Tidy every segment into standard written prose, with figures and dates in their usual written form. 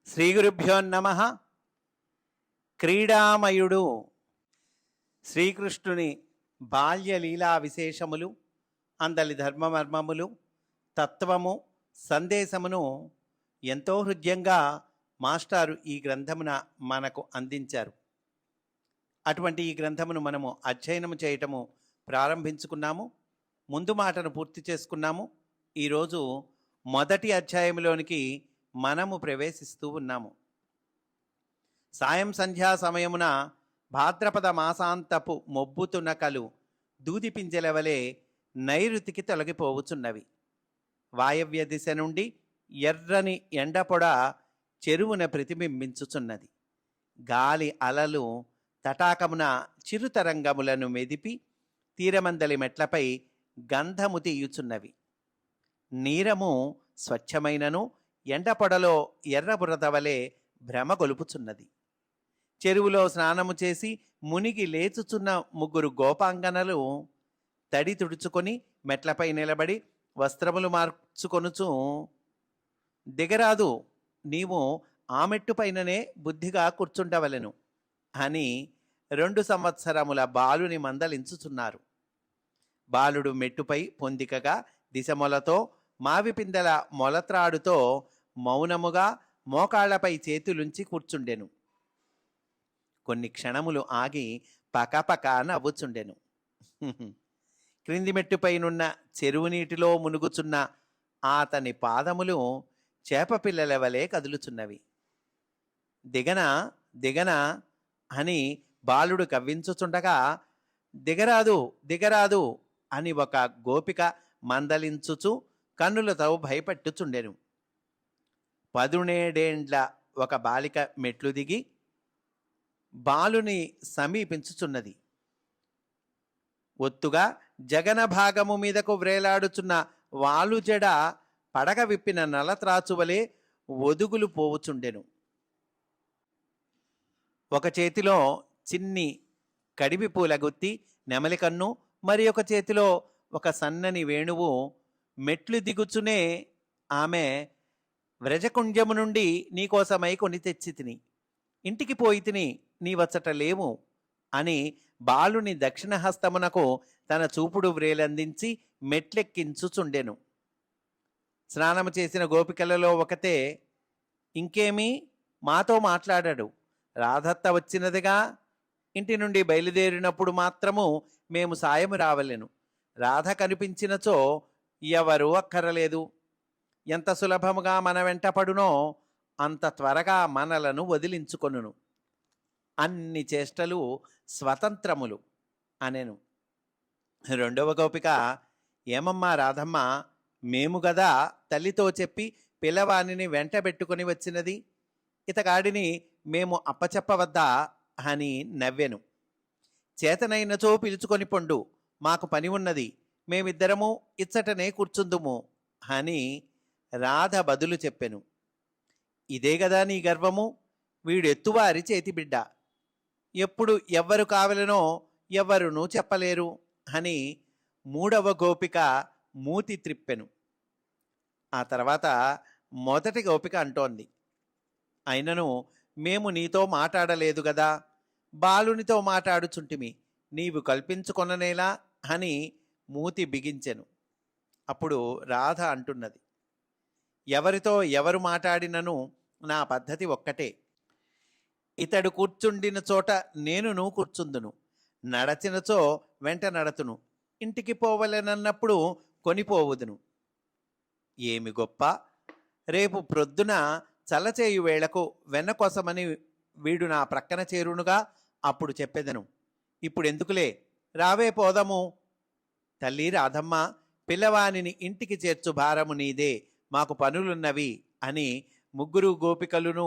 శ్రీగురుభ్యో నమః. క్రీడామయుడు శ్రీకృష్ణుని బాల్యలీలా విశేషములు, అందలి ధర్మమర్మములు, తత్వము, సందేశమును ఎంతో హృద్యంగా మాస్టారు ఈ గ్రంథమున మనకు అందించారు. అటువంటి ఈ గ్రంథమును మనము అధ్యయనము చేయటము ప్రారంభించుకున్నాము. ముందు మాటను పూర్తి చేసుకున్నాము. ఈరోజు మొదటి అధ్యాయంలోనికి మనము ప్రవేశిస్తూ ఉన్నాము. సాయం సంధ్యా సమయమున భాద్రపద మాసాంతపు మొబ్బుతునకలు దూది పింజలవలే నైరుతికి తొలగిపోవుచున్నవి. వాయవ్య దిశ నుండి ఎర్రని ఎండపొడ చెరువున ప్రతిబింబించుచున్నది. గాలి అలలు తటాకమున చిరుతరంగములను మెదిపి తీరమందలి మెట్లపై గంధము తీయుచున్నవి. నీరము స్వచ్ఛమైనను ఎండపొడలో ఎర్రబురద వలె భ్రమ గొలుపుచున్నది. చెరువులో స్నానము చేసి మునిగి లేచుచున్న ముగ్గురు గోపాంగనలు తడి తుడుచుకొని మెట్లపై నిలబడి వస్త్రములు మార్చుకొనుచు, దిగరాదు, నీవు ఆ మెట్టుపైననే బుద్ధిగా కూర్చుండవలెను అని 2 సంవత్సరముల బాలుని మందలించుచున్నారు. బాలుడు మెట్టుపై పొందికగా దిశమొలతో మావిపిందెల మొలత్రాడుతో మౌనముగా మోకాళ్లపై చేతులుంచి కూర్చుండెను. కొన్ని క్షణములు ఆగి పకపక నవ్వుచుండెను. క్రింది మెట్టుపైనున్న చెరువు నీటిలో మునుగుచున్న అతని పాదములు చేపపిల్లల వలె కదులుచున్నవి. దిగనా దిగనా అని బాలుడు కవ్వించుచుండగా, దిగరాదు దిగరాదు అని ఒక గోపిక మందలించుచు కన్నులతో భయపెట్టుచుండెను. 17 ఒక బాలిక మెట్లు దిగి బాలుని సమీపించుచున్నది. ఒత్తుగా జగన భాగము మీదకు వ్రేలాడుచున్న వాలు జడ పడగ విప్పిన నలత్రాచువలే ఒదుగులు పోవుచుండెను. ఒక చేతిలో చిన్ని కడిమి పూల గుత్తి నెమలి కన్ను, మరి ఒక చేతిలో ఒక సన్నని వేణువు. మెట్లు దిగుచునే ఆమె, వ్రజకుండ్యము నుండి నీకోసమై కొని తెచ్చి తిని, ఇంటికి పోయి తిని నీ వచ్చట లేవు అని బాలుని దక్షిణ హస్తమునకు తన చూపుడు వ్రేలందించి మెట్లెక్కించుచుండెను. స్నానము చేసిన గోపికలలో ఒకతే, ఇంకేమీ మాతో మాట్లాడాడు, రాధత్త వచ్చినదిగా, ఇంటి నుండి బయలుదేరినప్పుడు మాత్రము మేము సాయము రావలెను, రాధ కనిపించినచో ఎవరూ అక్కరలేదు, ఎంత సులభముగా మన వెంట పడునో అంత త్వరగా మనలను వదిలించుకొనును, అన్ని చేష్టలు స్వతంత్రములు అనెను. 2వ గోపిక, ఏమమ్మా రాధమ్మ, మేము గదా తల్లితో చెప్పి పిల్లవాణిని వెంట పెట్టుకొని వచ్చినది, ఇతగాడిని మేము అప్పచెప్పవద్దా అని నవ్వెను. చేతనైనచో పిలుచుకొని పొండు, మాకు పని ఉన్నది, మేమిద్దరము ఇచ్చటనే కూర్చుందుము అని రాధ బదులు చెప్పెను. ఇదే గదా నీ గర్వము, వీడెత్తువారి చేతిబిడ్డ, ఎప్పుడు ఎవ్వరు కావలనో ఎవ్వరునూ చెప్పలేరు అని 3వ గోపిక మూతి త్రిప్పెను. ఆ తర్వాత మొదటి గోపిక అంటోంది, అయినను మేము నీతో మాట్లాడలేదు గదా, బాలునితో మాట్లాడుచుంటిమి, నీవు కల్పించుకొననేలా అని మూతి బిగించెను. అప్పుడు రాధ అంటున్నది, ఎవరితో ఎవరు మాట్లాడినను నా పద్ధతి ఒక్కటే, ఇతడు కూర్చుండిన చోట నేనును కూర్చుందును, నడచినచో వెంట నడతును, ఇంటికి పోవలెనన్నప్పుడు కొనిపోవుదును. ఏమి గొప్ప, రేపు ప్రొద్దున చల్లచేయు వేళకు వెన్నకోసమని వీడు నా ప్రక్కన చేరునుగా, అప్పుడు చెప్పెదను, ఇప్పుడెందుకులే, రావే పోదము. తల్లి రాధమ్మ, పిల్లవానిని ఇంటికి చేర్చు భారము నీదే, మాకు పనులున్నవి అని 3 గోపికలును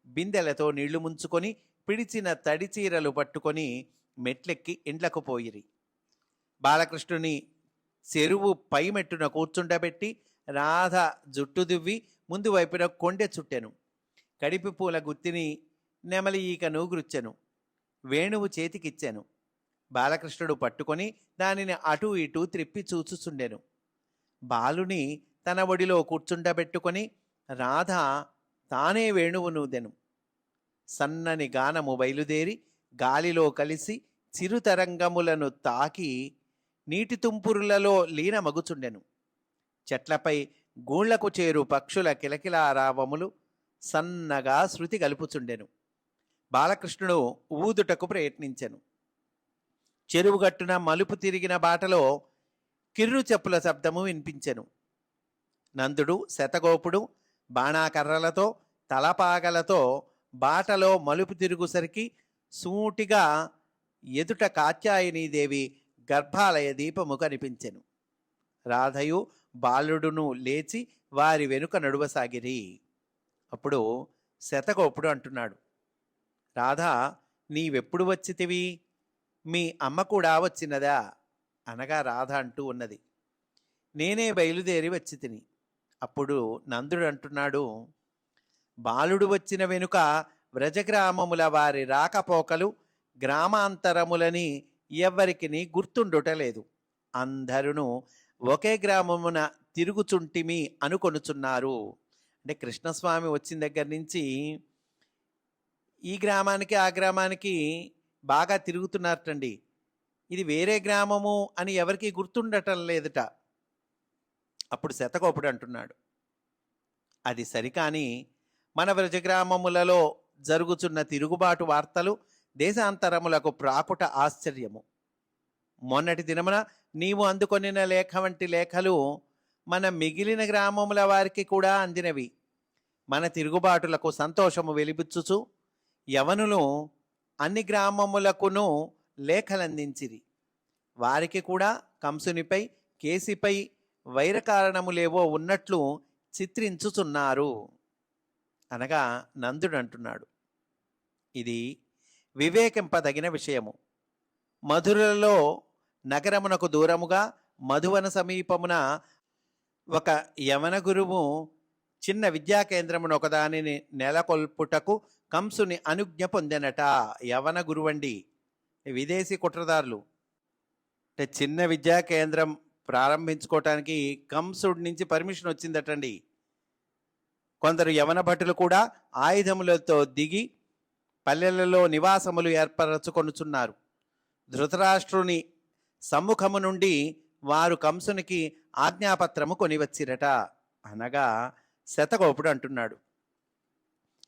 బిందెలతో నీళ్లు ముంచుకొని పిడిచిన తడి చీరలు పట్టుకొని మెట్లెక్కి ఇండ్లకు పోయిరి. బాలకృష్ణుని చెరువు పై మెట్టున కూర్చుండబెట్టి రాధ జుట్టు దువ్వి ముందు వైపున కొండె చుట్టెను. కడిపి పూల గుత్తిని నెమలి ఈకను గుచ్చెను. వేణువు చేతికిచ్చెను. బాలకృష్ణుడు పట్టుకొని దానిని అటూ ఇటూ త్రిప్పి చూచుచుండెను. బాలుని తన ఒడిలో కూర్చుండబెట్టుకొని రాధ తానే వేణువు నూదెను. సన్నని గానము బయలుదేరి గాలిలో కలిసి చిరుతరంగములను తాకి నీటి తుంపురులలో లీనమగుచుండెను. చెట్లపై గూళ్లకు చేరు పక్షుల కిలకిలారావములు సన్నగా శృతి గలుపుచుండెను. బాలకృష్ణుడు ఊదుటకు ప్రయత్నించెను. చెరువుగట్టున మలుపు తిరిగిన బాటలో కిర్రు చెప్పుల శబ్దము వినిపించెను. నందుడు శతగోపుడు బాణాకర్రలతో తలపాగలతో బాటలో మలుపు తిరుగుసరికి సూటిగా ఎదుట కాత్యాయనీదేవి గర్భాలయ దీపము కనిపించెను. రాధయు బాలుడును లేచి వారి వెనుక నడువసాగిరి. అప్పుడు శతగోపుడు అంటున్నాడు, రాధా, నీవెప్పుడు వచ్చితివి? మీ అమ్మ కూడా వచ్చినదా? అనగా రాధ అంటూ ఉన్నది, నేనే బయలుదేరి వచ్చి తిని. అప్పుడు నందుడు అంటున్నాడు, బాలుడు వచ్చిన వెనుక వ్రజగ్రామముల వారి రాకపోకలు గ్రామాంతరములని ఎవ్వరికి గుర్తుండుటలేదు. అందరును ఒకే గ్రామమున తిరుగుచుంటిమి అనుకొనుచున్నారు. అంటే కృష్ణస్వామి వచ్చిన దగ్గర నుంచి ఈ గ్రామానికి ఆ గ్రామానికి బాగా తిరుగుతున్నారటండి. ఇది వేరే గ్రామము అని ఎవరికి గుర్తుండటం లేదట. అప్పుడు శతగోపుడు అంటున్నాడు, అది సరికాని మన వ్రజగ్రామములలో జరుగుచున్న తిరుగుబాటు వార్తలు దేశాంతరములకు ప్రాకుట ఆశ్చర్యము. మొన్నటి దినమున నీవు అందుకొనిన లేఖ వంటి లేఖలు మన మిగిలిన గ్రామముల వారికి కూడా అందినవి. మన తిరుగుబాటులకు సంతోషము వెలిబుచ్చుచు యవనులు అన్ని గ్రామములకును లేఖలందించిరి. వారికి కూడా కంసునిపై కేసిపై వైరకారణములేవో ఉన్నట్లు చిత్రించుచున్నారు. అనగా నందుడు అంటున్నాడు, ఇది వివేకింపదగిన విషయము. మధురలో నగరమునకు దూరముగా మధువన సమీపమున ఒక యవన గురువు చిన్న విద్యా కేంద్రమును ఒకదానిని నెలకొల్పుటకు కంసుని అనుజ్ఞ పొందెనట. యవన గురువండి, విదేశీ కుట్రదారులు. అంటే చిన్న విద్యా కేంద్రం ప్రారంభించుకోవటానికి కంసుడి నుంచి పర్మిషన్ వచ్చిందటండి. కొందరు యవన భటులు కూడా ఆయుధములతో దిగి పల్లెలలో నివాసములు ఏర్పరచుకొనుచున్నారు. ధృతరాష్ట్రుని సమ్ముఖము నుండి వారు కంసునికి ఆజ్ఞాపత్రము కొనివచ్చిరట. అనగా శతగోపుడు అంటున్నాడు,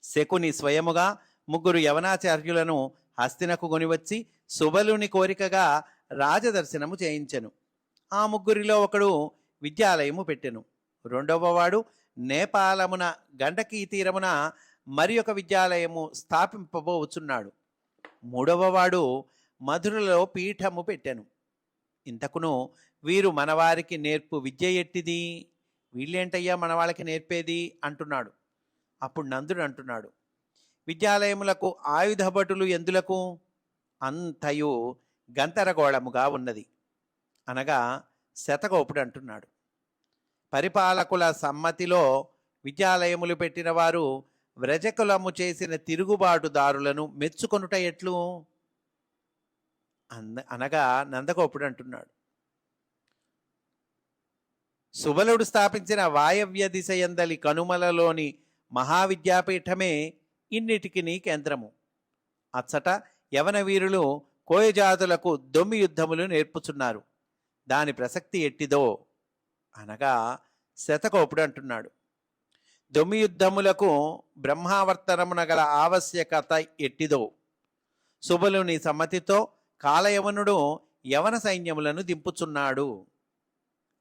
శకుని స్వయముగా 3 యవనాచార్యులను హస్తినకు కొనివచ్చి సుబలుని కోరికగా రాజదర్శనము చేయించెను. ఆ 3 ఒకడు విద్యాలయము పెట్టెను. 2వ వాడు నేపాలమున గండకీ తీరమున మరి ఒక విద్యాలయము స్థాపింపబోచున్నాడు. 3వ వాడు మధురలో పీఠము పెట్టెను. ఇంతకును వీరు మనవారికి నేర్పు విద్య ఎట్టిది? వీళ్ళేంటయ్యా మన వాళ్ళకి నేర్పేది అంటున్నాడు. అప్పుడు నందుడు అంటున్నాడు, విద్యాలయములకు ఆయుధ భటులు ఎందులకు? అంతయు గంతరగోళముగా ఉన్నది. అనగా శతగోపుడు అంటున్నాడు, పరిపాలకుల సమ్మతిలో విద్యాలయములు పెట్టిన వారు వ్రజకులము చేసిన తిరుగుబాటుదారులను మెచ్చుకొనుట ఎట్లు? అనగా నందగోపుడు అంటున్నాడు, సుబలుడు స్థాపించిన వాయవ్య దిశయందలి కనుమలలోని మహావిద్యాపీఠమే ఇన్నిటికి కేంద్రము. అచ్చట యవన వీరులు కోయజాతులకు దొమ్మి యుద్ధములు నేర్పుచున్నారు. దాని ప్రసక్తి ఎట్టిదో? అనగా శతగోపుడు అంటున్నాడు, దొమ్మి యుద్ధములకు బ్రహ్మావర్తనమున గల ఆవశ్యకత ఎట్టిదో? సుబలుని సమ్మతితో కాలయవనుడు యవన సైన్యములను దింపుచున్నాడు.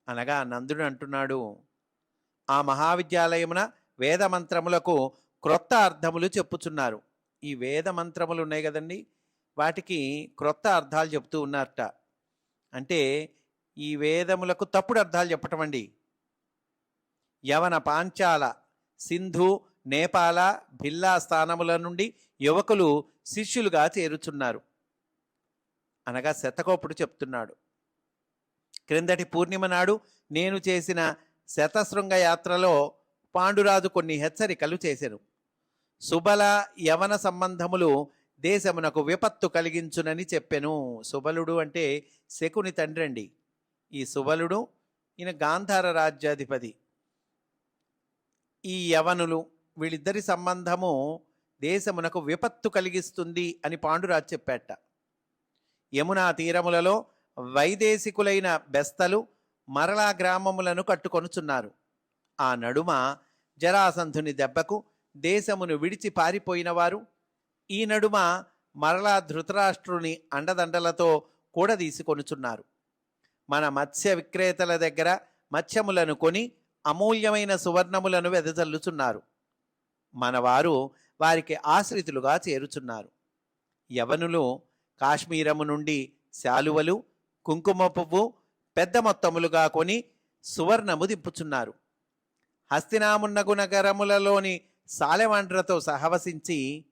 అనగా నందుడు అంటున్నాడు, ఆ మహావిద్యాలయమున వేదమంత్రములకు క్రొత్త అర్థములు చెప్పుచున్నారు. ఈ వేదమంత్రములు ఉన్నాయి కదండి, వాటికి క్రొత్త అర్థాలు చెప్తూ ఉన్నారట. అంటే ఈ వేదములకు తప్పుడు అర్థాలు చెప్పటం అండి. యవన పాంచాల సింధు నేపాల భిల్లా స్థానముల నుండి యువకులు శిష్యులుగా చేరుచున్నారు. అనగా శతగోపుడు చెప్తున్నాడు, క్రిందటి పూర్ణిమ నాడు నేను చేసిన శతశృంగ యాత్రలో పాండురాజు కొన్ని హెచ్చరికలు చేసెను. సుబల యవన సంబంధములు దేశమునకు విపత్తు కలిగించునని చెప్పెను. సుబలుడు అంటే శకుని తండ్రి అండి. ఈ సుబలుడు ఈయన గాంధార రాజ్యాధిపతి. ఈ యవనులు వీళ్ళిద్దరి సంబంధము దేశమునకు విపత్తు కలిగిస్తుంది అని పాండురాజు చెప్పాట. యమునా తీరములలో వైదేశికులైన బెస్తలు మరలా గ్రామములను కట్టుకొనుచున్నారు. ఆ నడుమ జరాసంధుని దెబ్బకు దేశమును విడిచి పారిపోయిన వారు ఈ నడుమ మరలా ధృతరాష్ట్రుని అండదండలతో కూడా తీసుకొనుచున్నారు. మన మత్స్య విక్రేతల దగ్గర మత్స్యములను కొని అమూల్యమైన సువర్ణములను వెదజల్లుచున్నారు. మనవారు వారికి ఆశ్రితులుగా చేరుచున్నారు. యవనులు కాశ్మీరము నుండి శాలువలు, కుంకుమ పువ్వు పెద్ద మొత్తములుగా కొని సువర్ణము దింపుచున్నారు. హస్తినామున్నగు నగరములలోని సాలెవాండ్రతో సహవసించి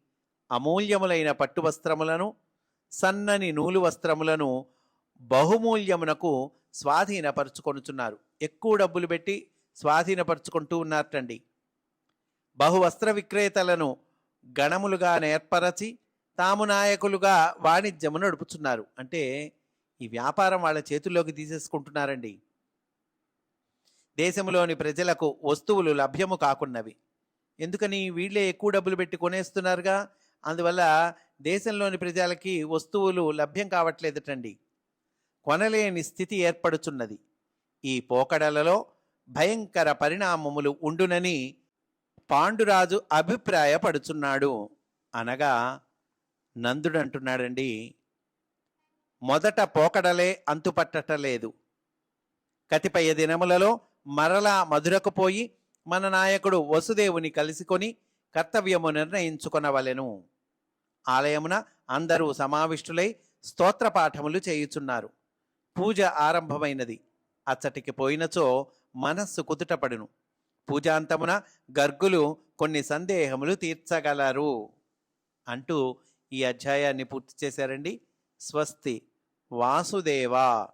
అమూల్యములైన పట్టు వస్త్రములను, సన్నని నూలు వస్త్రములను బహుమూల్యమునకు స్వాధీనపరుచుకొనుచున్నారు. ఎక్కువ డబ్బులు పెట్టి స్వాధీనపరుచుకుంటూ ఉన్నారటండి. బహువస్త్ర విక్రేతలను గణములుగా నేర్పరచి తాము నాయకులుగా వాణిజ్యము నడుపుచున్నారు. అంటే ఈ వ్యాపారం వాళ్ళ చేతుల్లోకి తీసేసుకుంటున్నారండి. దేశంలోని ప్రజలకు వస్తువులు లభ్యము కాకున్నవి. ఎందుకని? వీళ్ళే ఎక్కువ డబ్బులు పెట్టి కొనేస్తున్నారుగా. అందువల్ల దేశంలోని ప్రజలకి వస్తువులు లభ్యం కావట్లేదటండి. కొనలేని స్థితి ఏర్పడుచున్నది. ఈ పోకడలలో భయంకర పరిణామములు ఉండునని పాండురాజు అభిప్రాయపడుచున్నాడు అనగా నందుడు అంటున్నాడండి, మొదట పోకడలే అంతుపట్టలేదు. కతిపయ దినములలో మరలా మధురకు పోయి మన నాయకుడు వసుదేవుని కలుసుకొని కర్తవ్యము నిర్ణయించుకొనవలెను. ఆలయమున అందరూ సమావిష్టులై స్తోత్రపాఠములు చేయుచున్నారు. పూజ ఆరంభమైనది. అచ్చటికి పోయినచో మనస్సు కుదుటపడును. పూజాంతమున గర్గులు కొన్ని సందేహములు తీర్చగలరు అంటూ ఈ అధ్యాయాన్ని పూర్తి చేశారండి. స్వస్తి. వాసుదేవా.